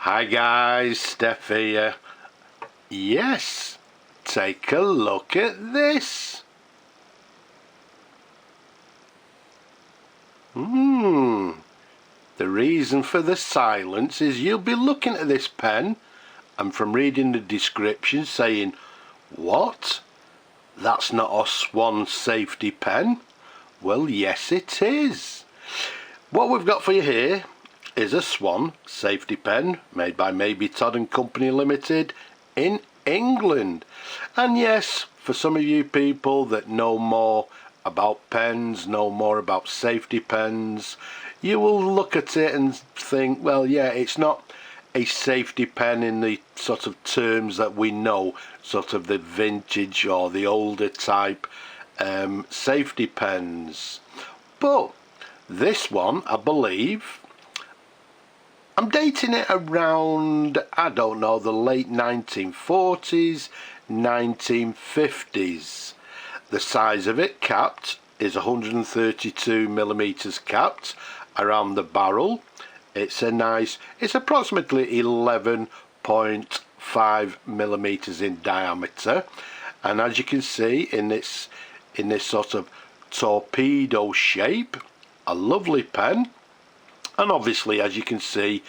Hi guys, Steph here. Yes, take a look at this. The reason for the silence is you'll be looking at this pen and from reading the description saying, what? That's not a Swan Safety Pen? Well, yes it is. What we've got for you here is a Swan Safety Pen made by Maybe Todd and Company Limited in England. And yes, for some of you people that know more about pens, know more about safety pens, you will look at it and think, well, yeah, it's not a safety pen in the sort of terms that we know, sort of the vintage or the older type safety pens. But this one, I believe, I'm dating it around, I don't know, the late 1940s, 1950s. The size of it capped is 132 millimeters capped around the barrel. It's approximately 11.5 millimeters in diameter, and as you can see in this sort of torpedo shape, a lovely pen. And obviously, as you can see,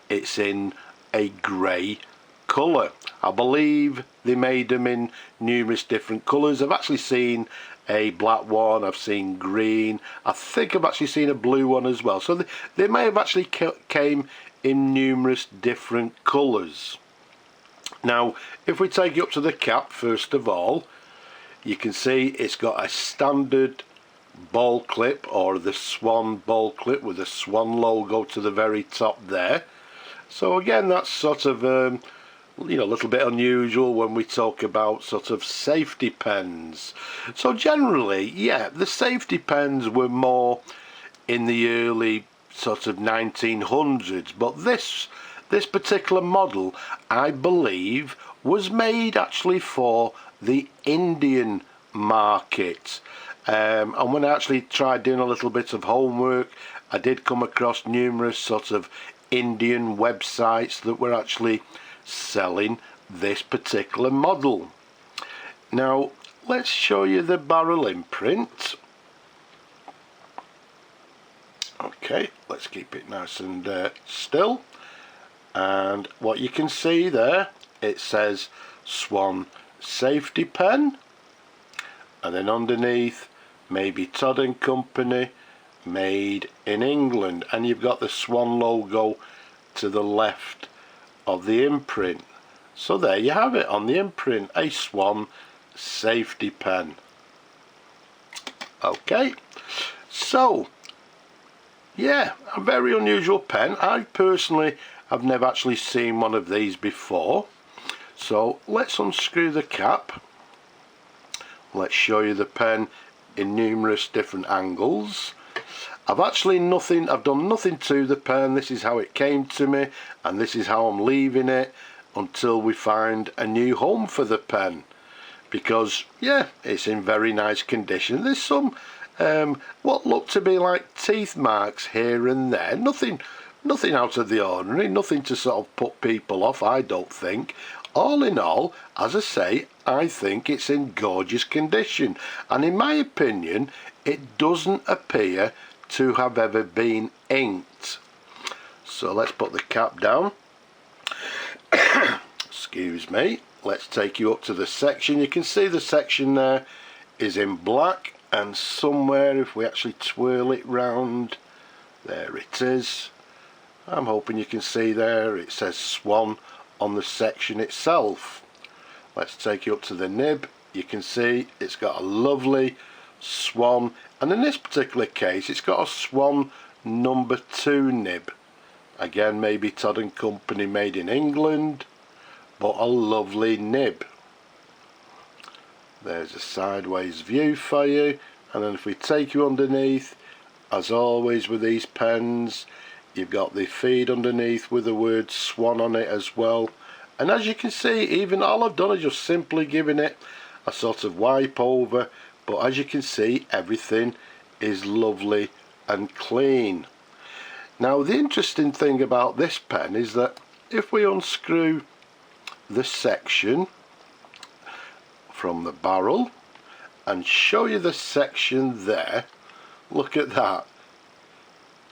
it's in a grey colour. I believe they made them in numerous different colours. I've actually seen a black one, I've seen green, I think I've actually seen a blue one as well. So they may have actually came in numerous different colours. Now, if we take it up to the cap, first of all, you can see it's got a standard ball clip, or the Swan ball clip with the Swan logo to the very top there. So again, that's sort of a little bit unusual when we talk about sort of safety pens. So generally, yeah, the safety pens were more in the early sort of 1900s, but this particular model, I believe, was made actually for the Indian market. And when I actually tried doing a little bit of homework, I did come across numerous sort of Indian websites that were actually selling this particular model. Now, let's show you the barrel imprint. Okay, let's keep it nice and still. And what you can see there, it says Swan Safety Pen. And then underneath, Maybe Todd and Company, made in England. And you've got the Swan logo to the left of the imprint. So there you have it on the imprint, a Swan Safety Pen. Okay, so yeah, a very unusual pen. I personally have never actually seen one of these before. So let's unscrew the cap. Let's show you the pen in numerous different angles. I've done nothing to the pen. This is how it came to me, and this is how I'm leaving it until we find a new home for the pen, because yeah, it's in very nice condition. There's some what look to be like teeth marks here and there. Nothing out of the ordinary, nothing to sort of put people off, I don't think. All in all, as I say, I think it's in gorgeous condition, and in my opinion, it doesn't appear to have ever been inked. So let's put the cap down. Excuse me. Let's take you up to the section. You can see the section there is in black, and somewhere, if we actually twirl it round, there it is. I'm hoping you can see there, it says Swan on the section itself. Let's take you up to the nib. You can see it's got a lovely Swan, and in this particular case it's got a Swan number 2 nib. Again, Maybe Todd and Company, made in England, but a lovely nib. There's a sideways view for you, and then if we take you underneath, as always with these pens, you've got the feed underneath with the word Swan on it as well. And as you can see, even all I've done is just simply giving it a sort of wipe over, but as you can see, everything is lovely and clean. Now, the interesting thing about this pen is that if we unscrew the section from the barrel and show you the section there, look at that.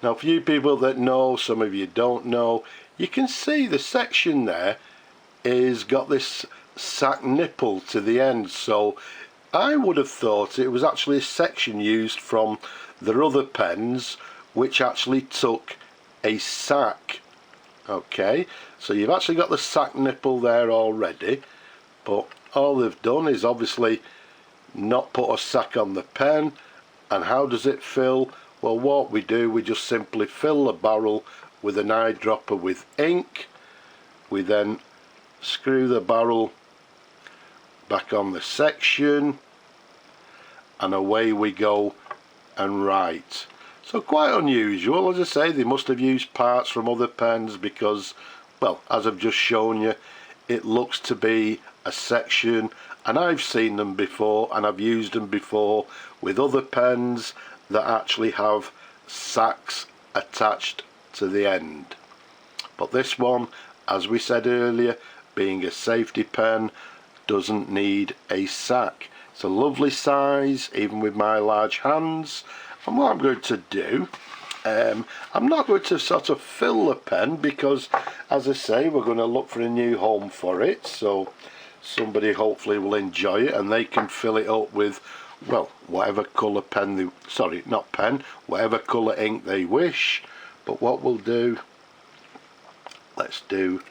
Now for you people that know, some of you don't know, you can see the section there is got this sack nipple to the end, so I would have thought it was actually a section used from their other pens which actually took a sack. Okay, so you've actually got the sack nipple there already, but all they've done is obviously not put a sack on the pen. And how does it fill? Well, what we do, we just simply fill the barrel with an eyedropper with ink. We then screw the barrel back on the section and away we go and write. So quite unusual. As I say, they must have used parts from other pens because, well, as I've just shown you, it looks to be a section, and I've seen them before and I've used them before with other pens that actually have sacks attached to the end. But this one, as we said earlier, being a safety pen, doesn't need a sack. It's a lovely size, even with my large hands. And what I'm going to do, I'm not going to sort of fill the pen because, as I say, we're going to look for a new home for it, so somebody hopefully will enjoy it and they can fill it up with, well, whatever colour pen they, sorry, not pen, whatever colour ink they wish. But what we'll do, let's do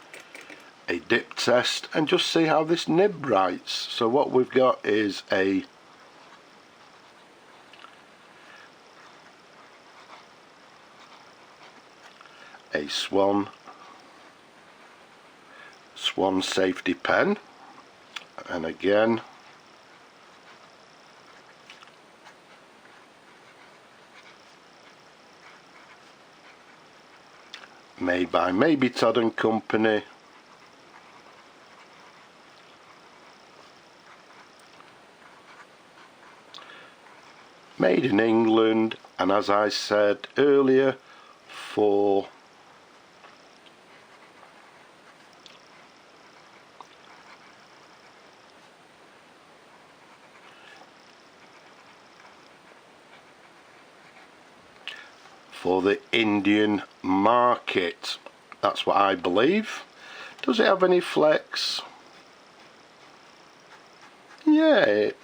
a dip test and just see how this nib writes. So what we've got is a Swan Safety Pen, and again made by maybe Todd and Company. Made in England, and as I said earlier, for the Indian market. That's what I believe. Does it have any flex? Yeah, it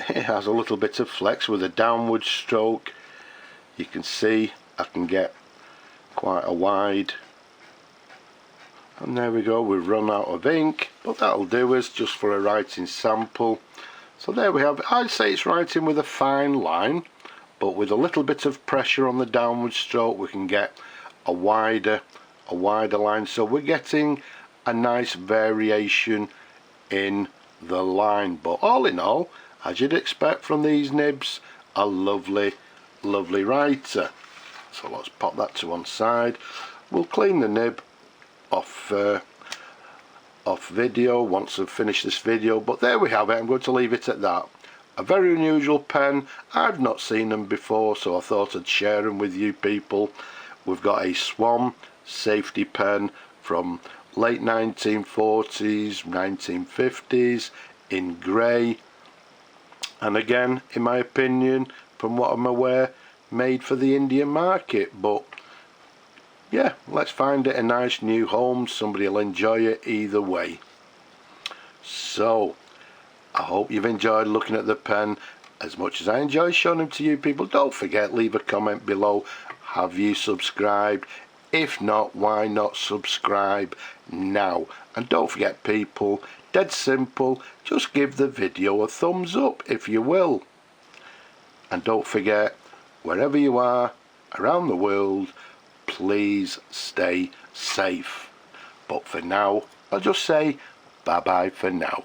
has a little bit of flex with a downward stroke. You can see I can get quite a wide, and there we go, we've run out of ink, but that'll do us just for a writing sample. So there we have it. I'd say it's writing with a fine line, but with a little bit of pressure on the downward stroke we can get a wider line, so we're getting a nice variation in the line. But all in all, as you'd expect from these nibs, a lovely writer. So let's pop that to one side. We'll clean the nib off video once I've finished this video, but there we have it. I'm going to leave it at that. A very unusual pen. I've not seen them before, so I thought I'd share them with you people. We've got a Swan Safety Pen from late 1940s, 1950s in grey, and again, in my opinion, from what I'm aware, made for the Indian market. But yeah, let's find it a nice new home. Somebody will enjoy it either way. So I hope you've enjoyed looking at the pen as much as I enjoy showing them to you people. Don't forget, leave a comment below. Have you subscribed? If not, why not subscribe now? And don't forget people, dead simple, just give the video a thumbs up if you will. And don't forget, wherever you are around the world, please stay safe. But for now, I'll just say bye bye for now.